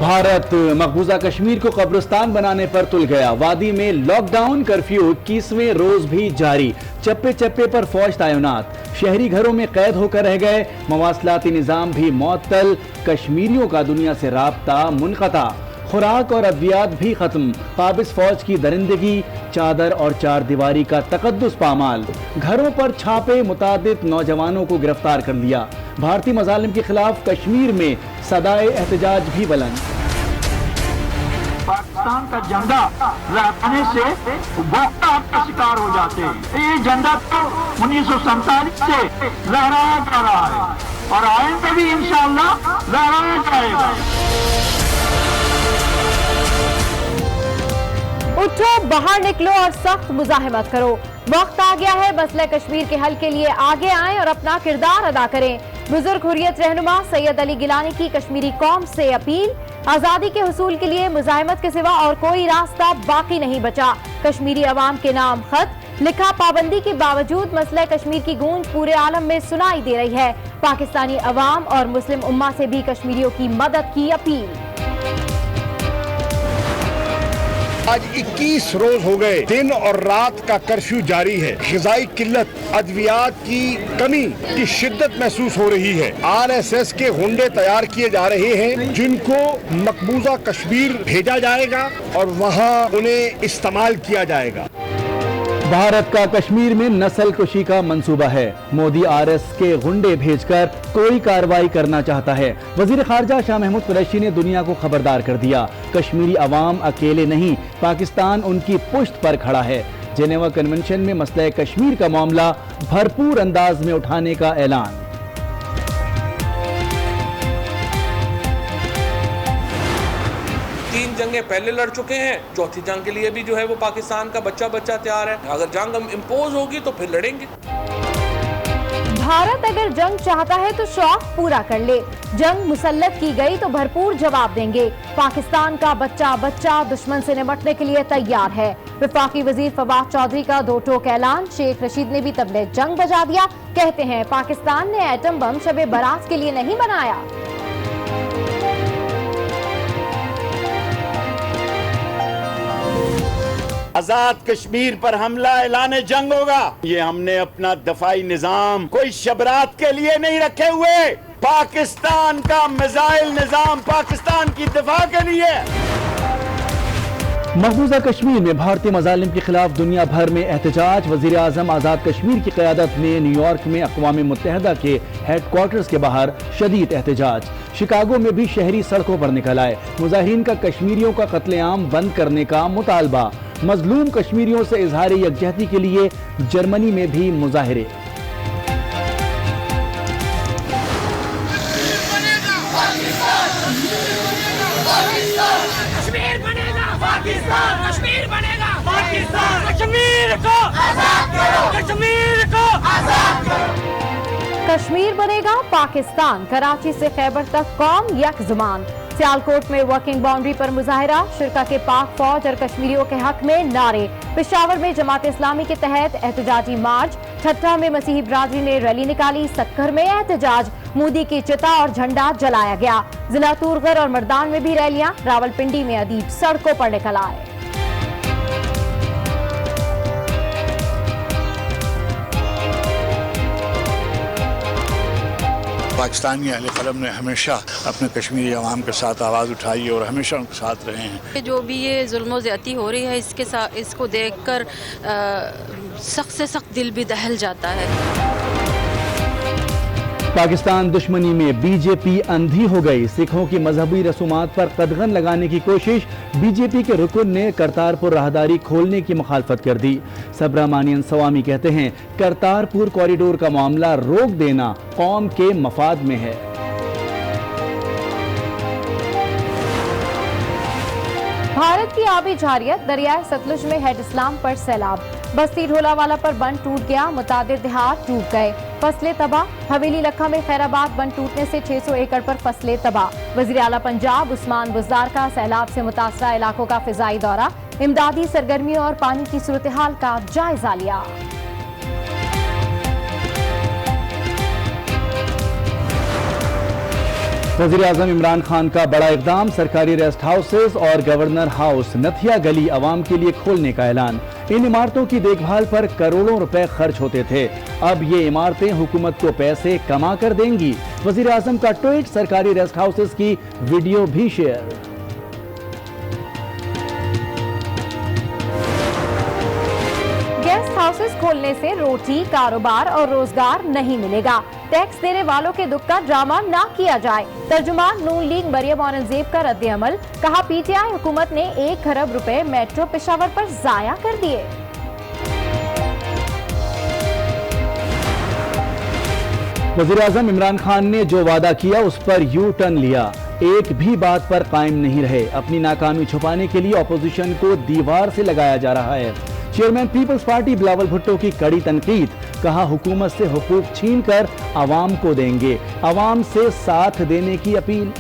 भारत मकबूजा कश्मीर को कब्रिस्तान बनाने पर तुल गया। वादी में लॉकडाउन कर्फ्यू 21वें रोज भी जारी। चप्पे चप्पे पर फौज तैनात। शहरी घरों में कैद होकर रह गए। मवासलाती निजाम भी मुअत्तल। कश्मीरियों का दुनिया से राब्ता मुनक़ता। खुराक और अद्वियात भी खत्म। काबिज फौज की दरिंदगी। चादर और चार दीवारी का तकद्दुस पामाल। घरों पर छापे। मुतादिद नौजवानों को गिरफ्तार कर लिया। भारतीय मजालिम के खिलाफ कश्मीर में सदाए एहतजाज भी बुलंद। पाकिस्तान का झंडा लहराने से वक्त का शिकार हो जाते हैं। ये झंडा तो 1947 से लहराया जा रहा है और आइंदा भी इंशाअल्लाह लहराया जाएगा। उठो, बाहर निकलो और सख्त मुजाहिमत करो। वक्त आ गया है मसला कश्मीर के हल के लिए आगे आएं और अपना किरदार अदा करें। बुजुर्ग हुर्रियत रहनुमा सैयद अली गिलानी की कश्मीरी कौम से अपील। आज़ादी के हुसूल के लिए मुजाहिमत के सिवा और कोई रास्ता बाकी नहीं बचा। कश्मीरी अवाम के नाम खत लिखा। पाबंदी के बावजूद मसला कश्मीर की गूंज पूरे आलम में सुनाई दे रही है। पाकिस्तानी अवाम और मुस्लिम उम्मा से भी कश्मीरियों की मदद की अपील। आज 21 रोज हो गए दिन और रात का कर्फ्यू जारी है। ग़िज़ाई किल्लत, अद्वियात की कमी की शिद्दत महसूस हो रही है। RSS के गुंडे तैयार किए जा रहे हैं जिनको मकबूजा कश्मीर भेजा जाएगा और वहां उन्हें इस्तेमाल किया जाएगा। भारत का कश्मीर में नस्ल कुशी का मंसूबा है। मोदी RS के गुंडे भेजकर कोई कार्रवाई करना चाहता है। वजीर खारजा शाह महमूद कुरैशी ने दुनिया को खबरदार कर दिया। कश्मीरी अवाम अकेले नहीं, पाकिस्तान उनकी पुश्त पर खड़ा है। जेनेवा कन्वेंशन में मसला कश्मीर का मामला भरपूर अंदाज में उठाने का ऐलान। तीन जंगें पहले लड़ चुके हैं, चौथी जंग के लिए भी जो है वो पाकिस्तान का बच्चा तैयार है। अगर जंग इम्पोज होगी तो फिर लड़ेंगे। भारत अगर जंग चाहता है तो शौक पूरा कर ले। जंग मुसल्लत की गई तो भरपूर जवाब देंगे। पाकिस्तान का बच्चा दुश्मन से निपटने के लिए तैयार है। वफाकी वजीर फवाद चौधरी का दो टोक ऐलान। शेख रशीद ने भी तबले जंग बजा दिया। कहते हैं पाकिस्तान ने एटम बम शबे बारात के लिए नहीं बनाया। आजाद कश्मीर पर हमला ऐलान जंग होगा। ये हमने अपना दफाई निजाम कोई शबरात के लिए नहीं रखे हुए। पाकिस्तान का मिसाइल निजाम पाकिस्तान की दफा के लिए। मकबूजा कश्मीर में भारतीय मजालिम के खिलाफ दुनिया भर में एहतजाज। वजीर आजम आज़ाद कश्मीर की क़यादत में न्यूयॉर्क में अक़वाम मुत्तहिदा के हेडक्वार्टर्स के बाहर शदीद एहतजाज। शिकागो में भी शहरी सड़कों पर निकल आए। मुजाहिरीन का कश्मीरियों का कत्लेआम बंद करने का मुतालबा। मजलूम कश्मीरियों से इजहार यकजहती के लिए जर्मनी में भी मुजाहिरे। कश्मीर बनेगा पाकिस्तान। कश्मीर को आजाद करो। कश्मीर को आजाद करो। कश्मीर बनेगा पाकिस्तान। कराची से खैबर तक कौम यक ज़ुबान। सियालकोट में वर्किंग बाउंड्री पर मुजाहिरा। शिरका के पाक फौज और कश्मीरियों के हक में नारे। पेशावर में जमात इस्लामी के तहत एहतजाजी मार्च। ठट्टा में मसीही बरादरी ने रैली निकाली। सक्कर में एहतजाज। मोदी की चिता और झंडा जलाया गया। जिला तूरगर और मर्दान में भी रैलियां। रावलपिंडी में अदीब सड़कों पर निकल आए। पाकिस्तानी अहले कलम ने हमेशा अपने कश्मीरी अवाम के साथ आवाज़ उठाई और हमेशा उनके साथ रहे हैं। जो भी ये जुल्म ज़्यादती हो रही है इसके साथ इसको देखकर सख्त से सख्त दिल भी दहल जाता है। पाकिस्तान दुश्मनी में बीजेपी अंधी हो गई। सिखों की मजहबी रसूमात पर कदगन लगाने की कोशिश। बीजेपी के रुकन ने करतारपुर राहदारी खोलने की मुखालफत कर दी। सबरामानियन सवामी कहते हैं करतारपुर कॉरिडोर का मामला रोक देना कौम के मफाद में है। भारत की आबी जारियत। दरियाए सतलुज में हेड इस्लाम पर सैलाब। बस्ती ढोलावाला पर बंद टूट गया। मुतादिद देहात डूब गए। फसलें तबाह। हवेली लखा में खैराबाद बंद टूटने से 600 एकड़ पर फसलें तबाह। वज़ीर आला पंजाब उस्मान बुज़दार का सैलाब से मुतासरा इलाकों का फिजाई दौरा। इमदादी सरगर्मियों और पानी की सूरत हाल का जायजा लिया। वज़ीर आज़म इमरान खान का बड़ा इक़दाम, सरकारी रेस्ट हाउसेस और गवर्नर हाउस नथिया गली आवाम के लिए खोलने का ऐलान। इन इमारतों की देखभाल पर करोड़ों रुपए खर्च होते थे, अब ये इमारतें हुकूमत को पैसे कमा कर देंगी। वज़ीर आज़म का ट्वीट, सरकारी रेस्ट हाउसेस की वीडियो भी शेयर। गेस्ट हाउसेस खोलने से रोटी, कारोबार और रोजगार नहीं मिलेगा। टैक्स देने वालों के दुख का ड्रामा ना किया जाए। तर्जुमान नून लीग मरियम औरंगजेब का रद्द अमल, कहा पीटीआई हुकूमत ने 1 खरब रुपए मेट्रो पेशावर पर जाया कर दिए। वज़ीर आज़म इमरान खान ने जो वादा किया उस पर यू टर्न लिया, एक भी बात पर कायम नहीं रहे। अपनी नाकामी छुपाने के लिए अपोजिशन को दीवार से लगाया जा रहा है। Chairman Peoples Party Bilawal Bhutto की कड़ी तनकीद, कहा हुकूमत से हुकूक छीन कर आवाम को देंगे, आवाम से साथ देने की अपील।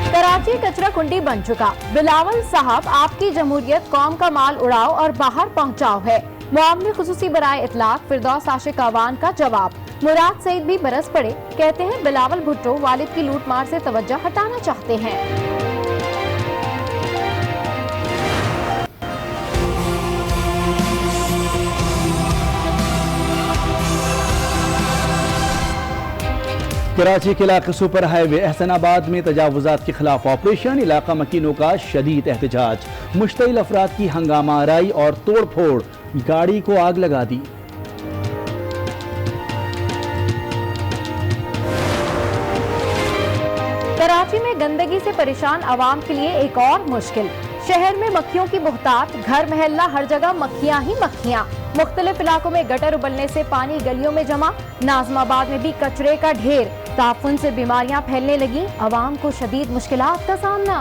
कराची कचरा कुंडी बन चुका, बिलावल साहब आपकी जमहूरियत कौम का माल उड़ाओ और बाहर पहुंचाओ है। मुआवने खुसूसी बराए इतलाक फिरदौस आशिक आवान का जवाब। मुराद सईद भी बरस पड़े, कहते हैं बिलावल भुट्टो वालिद की लूट मार से तवज्जो हटाना चाहते हैं। कराची के इलाके सुपर हाईवे एहसनाबाद में तजावुजात के खिलाफ ऑपरेशन, इलाका मकीनों का शदीद एहतजाज, मुश्तइल अफराद की हंगामा आराई और तोड़ फोड़, गाड़ी को आग लगा दी। कराची में गंदगी से परेशान आवाम के लिए एक और मुश्किल, शहर में मक्खियों की बुहतात, घर महल्ला हर जगह मक्खियां ही मक्खियां। मुख्तलिफ इलाकों में गटर उबलने से पानी गलियों में जमा, नाज़माबाद में भी कचरे का ढेर, ताफुन से बीमारियां फैलने लगी, आवाम को शदीद मुश्किलात का सामना।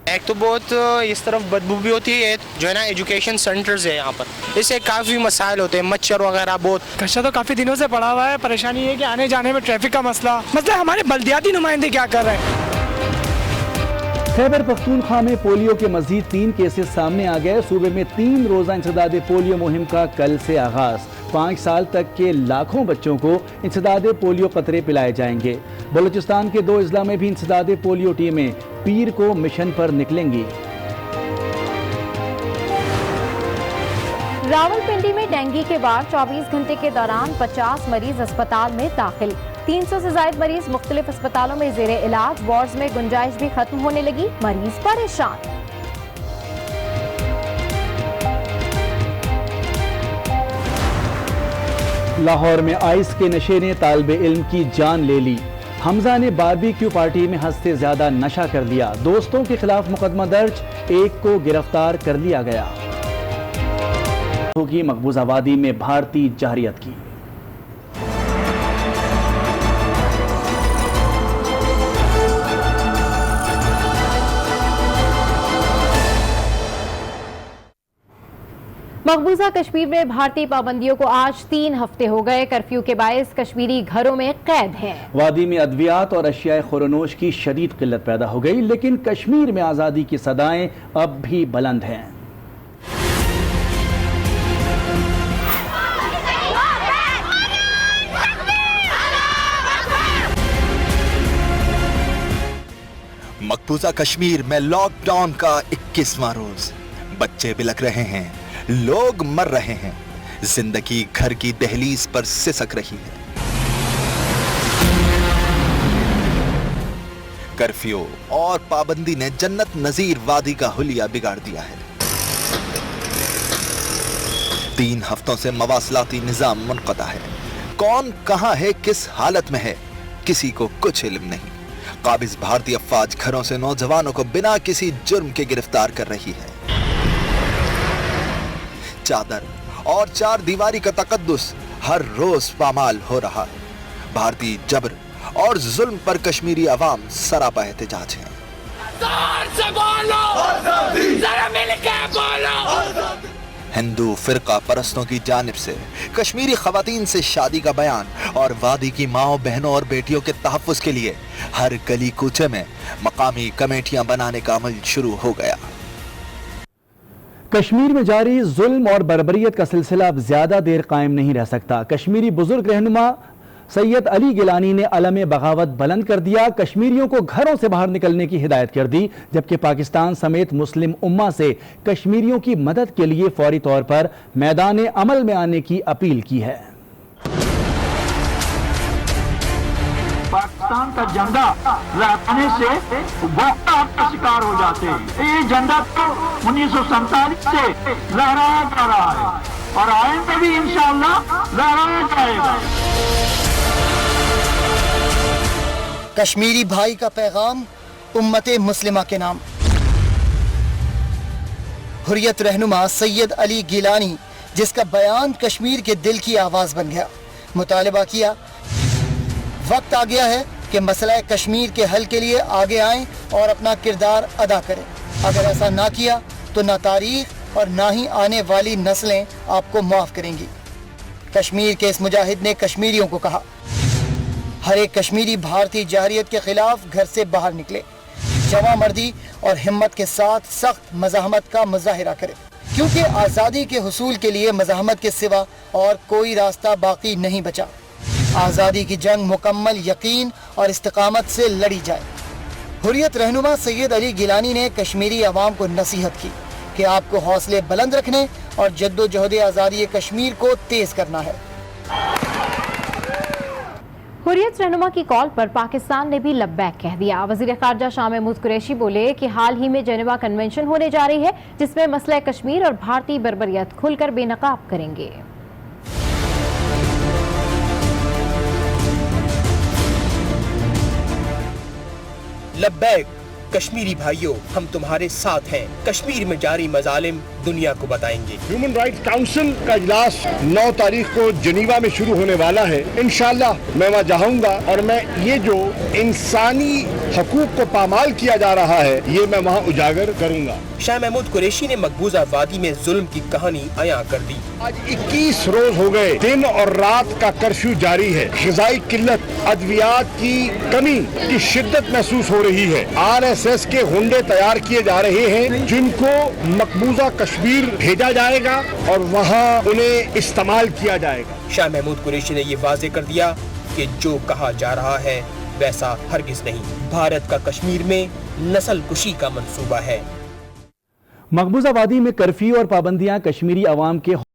एक तो बहुत इस तरफ बदबू भी होती है, जो है ना एजुकेशन सेंटर्स है यहाँ पर, इससे काफ़ी मसाइल होते हैं, मच्छर वगैरह बहुत। खदशा तो काफ़ी दिनों से पड़ा हुआ है। परेशानी है कि आने जाने में ट्रैफिक का मसला हमारे बल्दियाती नुमाइंदे क्या कर रहे हैं। खैबर पख्तूनख्वा में पोलियो के मजीद 3 केसेस सामने आ गए। सूबे में 3 रोजा इंसदादे पोलियो मुहिम का कल से आगाज। 5 साल तक के लाखों बच्चों को इंसदादे पोलियो कतरे पिलाए जाएंगे। बलूचिस्तान के 2 अजला में भी इंसदादे पोलियो टीमें पीर को मिशन पर निकलेंगी। रावलपिंडी में डेंगू के बाद 24 घंटे के दौरान 50 मरीज अस्पताल में दाखिल। 300 से ज्यादा मरीज मुख्तलिफ अस्पतालों में जेरे इलाज, वार्ड्स में गुंजाइश भी खत्म होने लगी, मरीज परेशान। लाहौर में आइस के नशे ने तालिबे इल्म की जान ले ली। हमजा ने बारबेक्यू पार्टी में हद से ज्यादा नशा कर लिया। दोस्तों के खिलाफ मुकदमा दर्ज, एक को गिरफ्तार कर लिया गया। होगी मकबूजा वादी में भारतीय जहरियत की। मकबूजा कश्मीर में भारतीय पाबंदियों को आज 3 हफ्ते हो गए। कर्फ्यू के बायस कश्मीरी घरों में कैद हैं। वादी में अद्वियात और अशियाए खुरनोश की शदीद किल्लत पैदा हो गई, लेकिन कश्मीर में आज़ादी की सदाएं अब भी बुलंद हैं। मकबूजा कश्मीर में लॉकडाउन का 21वां रोज। बच्चे बिलख रहे हैं, लोग मर रहे हैं, जिंदगी घर की दहलीज पर सिसक रही है। कर्फ्यू और पाबंदी ने जन्नत नजीर वादी का हुलिया बिगाड़ दिया है। 3 हफ्तों से मवासलाती निजाम मुनक़ता है। कौन कहां है, किस हालत में है, किसी को कुछ इल्म नहीं। काबिज भारतीय अफवाज घरों से नौजवानों को बिना किसी जुर्म के गिरफ्तार कर रही है। चादर और 4 दीवारी का तकद्दुस हर रोज पामाल हो रहा है। भारतीय जबर और जुल्म पर कश्मीरी अवाम सरापा एहतजाज है। हिंदू फिरका परस्तों की जानिब से कश्मीरी खवातीन से शादी का बयान और वादी की माओ बहनों और बेटियों के तहफ़्फ़ुज़ के लिए हर गली कूचे में मकामी कमेटियां बनाने का अमल शुरू हो गया। کشمیر میں جاری ظلم اور بربریت کا سلسلہ اب زیادہ دیر قائم نہیں رہ سکتا۔ کشمیری بزرگ رہنما سید علی گیلانی نے علم بغاوت بلند کر دیا، کشمیریوں کو گھروں سے باہر نکلنے کی ہدایت کر دی، جبکہ پاکستان سمیت مسلم امہ سے کشمیریوں کی مدد کے لیے فوری طور پر میدان عمل میں آنے کی اپیل کی ہے۔ پاکستان کا جھنڈا لہرانے سے بوقتا کا شکار ہو جاتے ہیں۔ یہ جھنڈا تو 1947 سے لہرایا جا رہا ہے اور آئندہ بھی انشاءاللہ لہرایا جائے گا۔ کشمیری بھائی کا پیغام امت مسلمہ کے نام۔ حریت رہنما سید علی گیلانی، جس کا بیان کشمیر کے دل کی آواز بن گیا، مطالبہ کیا وقت آ گیا ہے کہ مسئلہ کشمیر کے حل کے لیے آگے آئیں اور اپنا کردار ادا کریں۔ اگر ایسا نہ کیا تو نہ تاریخ اور نہ ہی آنے والی نسلیں آپ کو معاف کریں گی۔ کشمیر کے اس مجاہد نے کشمیریوں کو کہا، ہر ایک کشمیری بھارتی جارحیت کے خلاف گھر سے باہر نکلے، جواں مردی اور ہمت کے ساتھ سخت مزاحمت کا مظاہرہ کرے، کیونکہ آزادی کے حصول کے لیے مزاحمت کے سوا اور کوئی راستہ باقی نہیں بچا۔ آزادی کی جنگ مکمل یقین اور استقامت سے لڑی جائے۔ حریت رہنما سید علی گیلانی نے کشمیری عوام کو نصیحت کی کہ آپ کو حوصلے بلند رکھنے اور جد و جہد آزادی کشمیر کو تیز کرنا ہے۔ حریت رہنما کی کال پر پاکستان نے بھی لبیک کہہ دیا۔ وزیر خارجہ شاہ محمود قریشی بولے کہ حال ہی میں جنیوا کنونشن ہونے جا رہی ہے، جس میں مسئلہ کشمیر اور بھارتی بربریت کھل کر بے نقاب کریں گے۔ لبیک کشمیری بھائیوں، ہم تمہارے ساتھ ہیں، کشمیر میں جاری مظالم دنیا کو بتائیں گے۔ ہیومن رائٹس کاؤنسل کا اجلاس 9 تاریخ کو جنیوا میں شروع ہونے والا ہے۔ انشاءاللہ میں وہاں جاؤں گا اور میں یہ جو انسانی حقوق کو پامال کیا جا رہا ہے یہ میں وہاں اجاگر کروں گا۔ شاہ محمود قریشی نے مقبوضہ وادی میں ظلم کی کہانی عیاں کر دی۔ آج 21 روز ہو گئے، دن اور رات کا کرفیو جاری ہے، غذائی قلت، ادویات کی کمی کی شدت محسوس ہو رہی ہے۔ RSS کے غنڈے تیار کیے جا رہے ہیں جن کو مقبوضہ کشمیر بھیجا جائے گا اور وہاں انہیں استعمال کیا جائے گا۔ شاہ محمود قریشی نے یہ واضح کر دیا کہ جو کہا جا رہا ہے ویسا ہرگز نہیں۔ بھارت کا کشمیر میں نسل کشی کا منصوبہ ہے۔ مقبوضہ وادی میں کرفیو اور پابندیاں کشمیری عوام کے